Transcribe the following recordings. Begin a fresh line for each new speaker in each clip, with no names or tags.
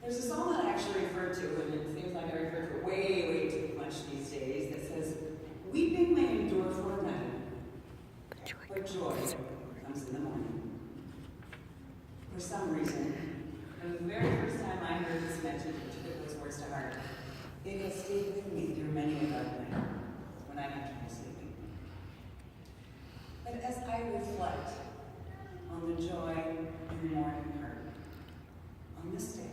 There's a song that I actually refer to, and it seems like I refer to it way, way too much these days, that says, "Weeping may endure for a night, but joy comes in the morning." For some reason, from the very first time I heard this mentioned and took those words to heart, it has stayed with me through many a dark night when I have trouble sleeping. But as I reflect on the joy in the morning heart, on this day,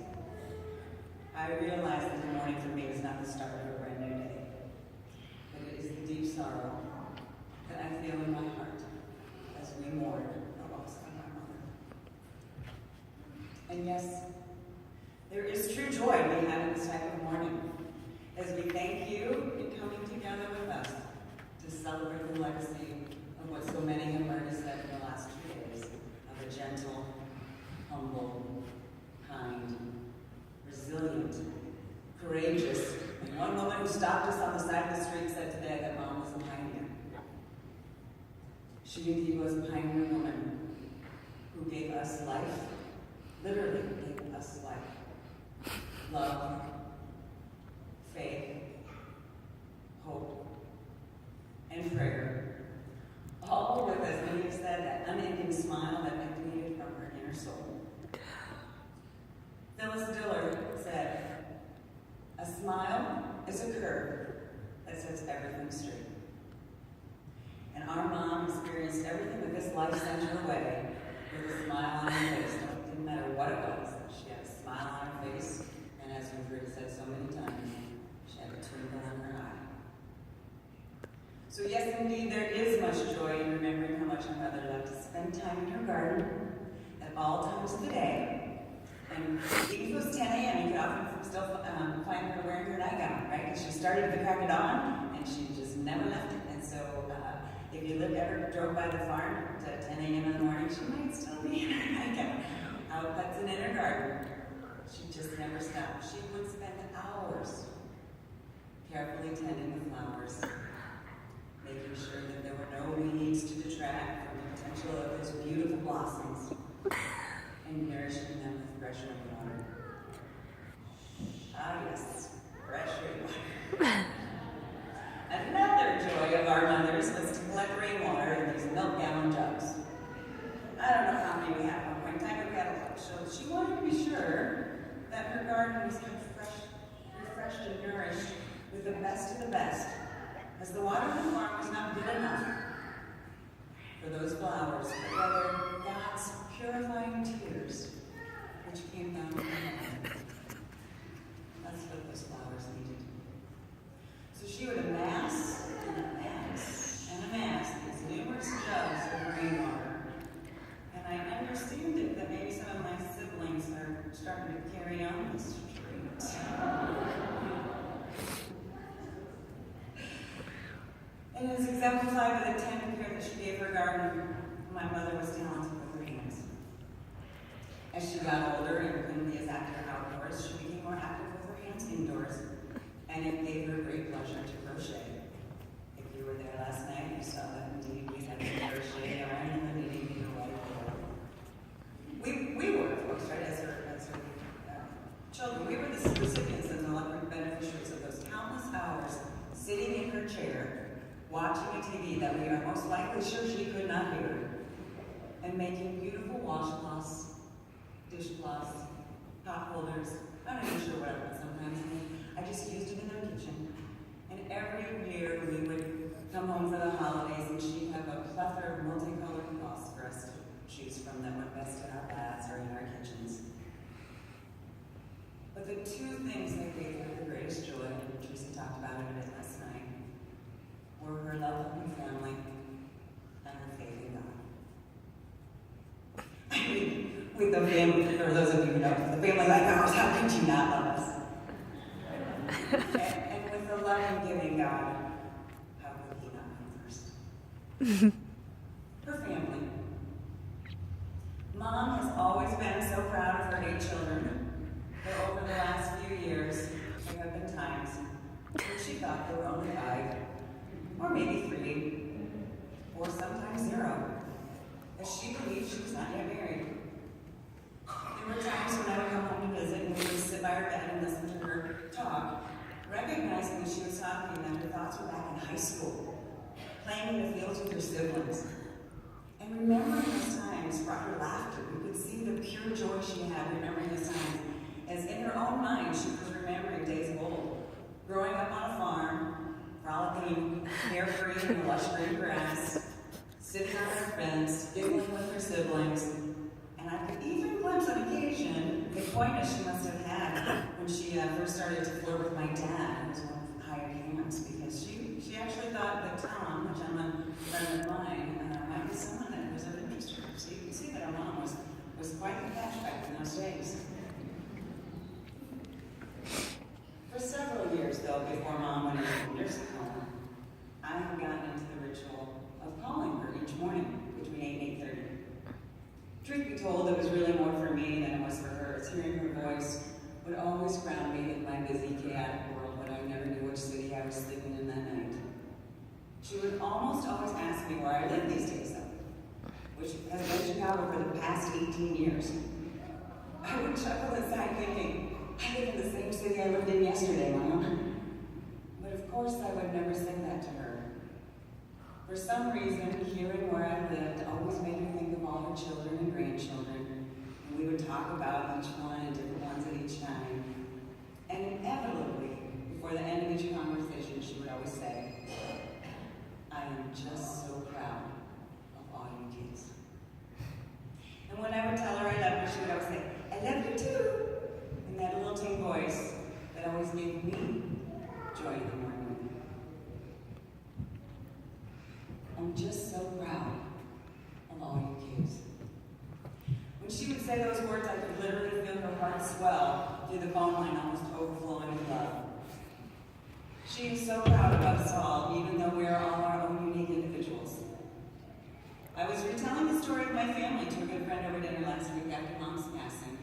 I realize that the morning for me is not the start of a brand new day, but it is the deep sorrow that I feel in my heart as we mourn the loss of my mother. And yes, there is true joy we have in this type of morning, as we thank you in coming together with us to celebrate the legacy of what so many have heard us said in the last 2 days, of a gentle, humble, kind, resilient, courageous, and one woman who stopped us on the side of the street said today that Mom was a pioneer. She indeed was a pioneer woman who gave us life, literally gave us life. Love, faith, hope, and prayer, all with, as many have said, that unending smile that emanated from her inner soul. Phyllis Diller said, "A smile is a curve that sets everything straight." And our mom experienced everything that this life sent her way with a smile on her face. It didn't matter what it was. She had a smile on her face, and as we've heard said so many times, she had a twinkle in her eye. So yes, indeed, there is much joy in remembering how much my mother loved to spend time in her garden at all times of the day. And even if it was 10 a.m., you could often still find her wearing her nightgown, right? Because she started at the crack of dawn, and she just never left it. And so if you ever drove by the farm at 10 a.m. in the morning, she might still be in her nightgown, out putzing in her garden. She just never stopped. She would spend hours carefully tending the flowers, making sure that there were no weeds to detract from the potential of those beautiful blossoms, and nourishing them with fresh rainwater. Ah, yes, fresh rainwater. Another joy of our mothers was to collect rainwater in these milk gallon jugs. I don't know how many we had at one point in time, but we had a lot. So she wanted to be sure that her garden was kept refreshed and nourished with the best of the best, as the water in the farm was not good enough for those flowers, but rather God's purifying tears, which came down from heaven. That's what those flowers needed. So she would amass and amass these numerous jugs of rainwater. And I understand that maybe some of my siblings are starting to carry on this trait. And it is exemplified by the tender care that she gave her garden. My mother was talented with her hands. As she got older and couldn't be as active outdoors, she became more active with her hands indoors, and it gave her great pleasure to crochet. If you were there last night, you saw that indeed we had the crochet yarn and the knitting needle right there. We were, of course, right, as her children, we were the recipients and the beneficiaries of those countless hours sitting in her chair, watching a TV that we are most likely sure she could not hear, and making beautiful washcloths, dishcloths, pot holders. I'm not even sure what I was sometimes. I just used it in her kitchen. And every year we would come home for the holidays and she'd have a plethora of multicolored cloths for us to choose from that went best in our baths or in our kitchens. But the two things that gave her the greatest joy, and Teresa talked about it a bit last night, were her love of her family and her faith in God. I mean, with the family, for those of you who know, the family like ours, how could you not love us? and with the love and giving God, how could he not come first? Her family. Mom has always been so proud of her 8 children, but over the last few years, there have been times when she thought there were only 5, or maybe 3, or sometimes 0, as she believed she was not yet married. There were times when I would come home to visit and we would sit by recognizing that she was talking that her thoughts were back in high school, playing in the fields with her siblings. And remembering those times brought her laughter. We could see the pure joy she had remembering those times, as in her own mind she was remembering days of old, growing up on a farm, frolicking carefree in the lush green grass, sitting on her fence, giggling with her siblings, and I could even glimpse on occasion the coyness she must have had when she first started to flirt with my dad, who was one of the hired hands, because she actually thought that Tom, a gentleman friend of mine, might be someone that was of interest to her. So you can see that our mom was quite the flashback in those days. For several years, though, before Mom went into the nursing home, I had gotten into the ritual of calling her each morning between 8 and 8:30. Truth be told, it was really more for me than it was for her, as hearing her voice would always ground me in my busy, chaotic world when I never knew which city I was sleeping in that night. She would almost always ask me where I lived these days, though, which has been Chicago for the past 18 years. I would chuckle inside thinking, I live in the same city I lived in yesterday, Mom. But of course I would never say that to her. For some reason, hearing where I lived always made her think of all her children and grandchildren, and we would talk about each one and different ones at each time. And inevitably, before the end of each conversation, she would always say, I am just so proud of all you kids. And when I would tell her I loved her, she would always say, I love you too, in that lilting voice that always gave me joy in the morning. I'm just so proud of all you kids. When she would say those words, I could literally feel her heart swell through the phone line, almost overflowing with love. She is so proud of us all, even though we are all our own unique individuals. I was retelling the story of my family to a good friend over dinner last week after Mom's passing.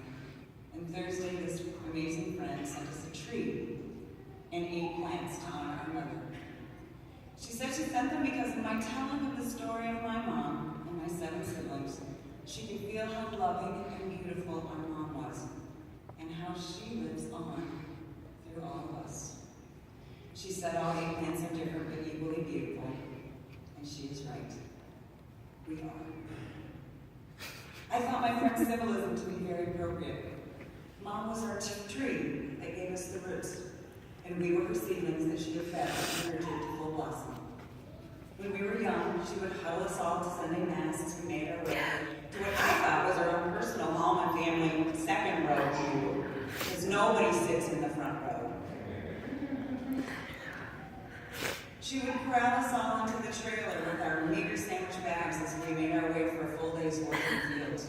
And Thursday, this amazing friend sent us a tree and 8 plants to honor our mother. She said she sent them because in my telling of the story of my mom and my 7 siblings, she could feel how loving and beautiful our mom was, and how she lives on through all of us. She said all 8 plants are different but equally beautiful, and she is right. We are. I thought my friend's symbolism to be very appropriate. Mom was our tree that gave us the roots, and we were her seedlings that she had fed and nurtured to full blossom. When we were young, she would huddle us all to Sunday Mass as we made our way to what I thought was our own personal Hallman family second row view, because nobody sits in the front row. She would corral us all into the trailer with our meager sandwich bags as we made our way for a full day's work in the fields.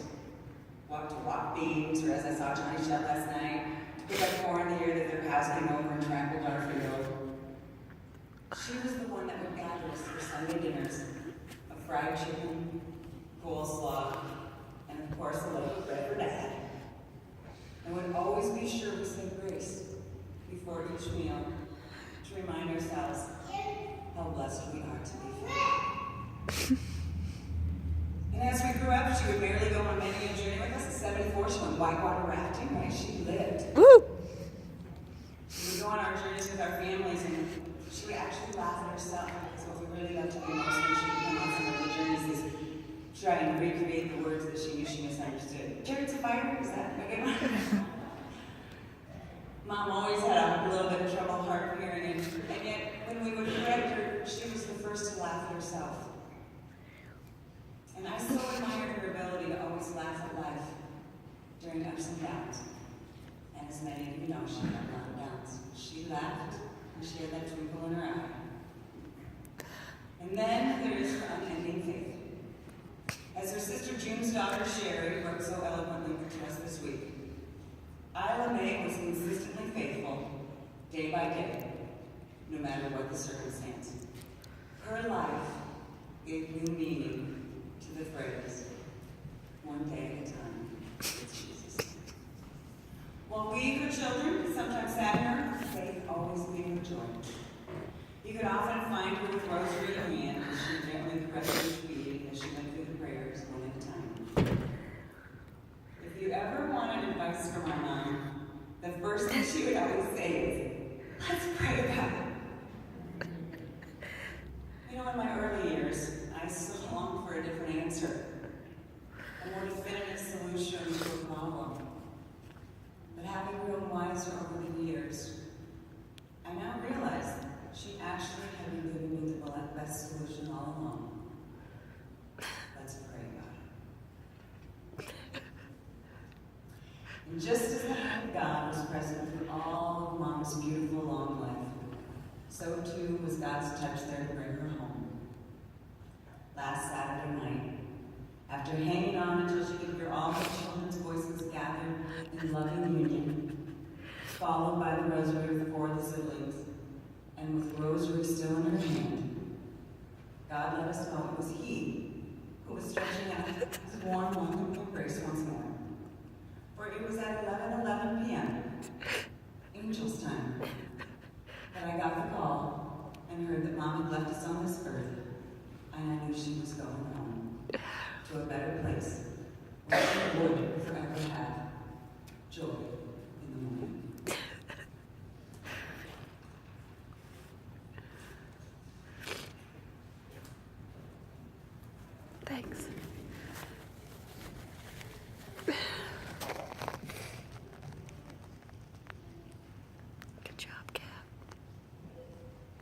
Walked to walk beans, or as I saw Johnny Shell last night, to pick up corn the year that their cows came over and trampled our field. She was the one that would gather us for Sunday dinners of fried chicken, coleslaw, and of course a loaf of bread for Dad. And would always be sure we said grace before each meal to remind ourselves how blessed we are to be fed. And as we grew up, she would barely go on many a journey with us. At 74, she went whitewater rafting, right? She lived. Woo! We would go on our journeys with our families, and she would actually laugh at herself, because what we really loved to do most when she would come on some of the journeys is try and recreate the words that she knew she misunderstood. Chariots of fire? Is that a good one? Mom always had a little bit of trouble hard of hearing, and yet when we would correct her, she was the first to laugh at herself. And I so admired her ability to always laugh at life during ups and downs. And as many of you know, she had a lot of downs. She laughed, and she had that twinkle in her eye. And then there is her unending faith. As her sister June's daughter Sherry wrote so eloquently to us this week, Isla Mae was consistently faithful, day by day, no matter what the circumstance. Her life gave new meaning to the phrase, one day at a time with Jesus. While we, her children, sometimes sat in her, faith always gave her joy. You could often find her with rosary in hand as she gently caressed her feet as she went through the prayers one at a time. If you ever wanted advice from our mom, the first thing she would always say is, Let's pray about it. You know, in my early years, I still longed for a different answer, a more definitive solution to a problem. But having grown wiser over the years, I now realize she actually had been giving me the best solution all along. Let's pray about it. And just as the hand of God was present through all of Mom's beautiful long life, so too was God's touch there to bring her home. Last Saturday night, after hanging on until she could hear all her children's voices gathered in loving union, followed by the rosary of 4 of the siblings, and with rosary still in her hand, God let us know it was He who was stretching out His warm, loving embrace once more. For it was at 11:11 p.m., Angel's time, that I got the call and heard that Mom had left us on this earth, and I knew she was going home to a better place where she would forever have joy in the morning.
Thanks.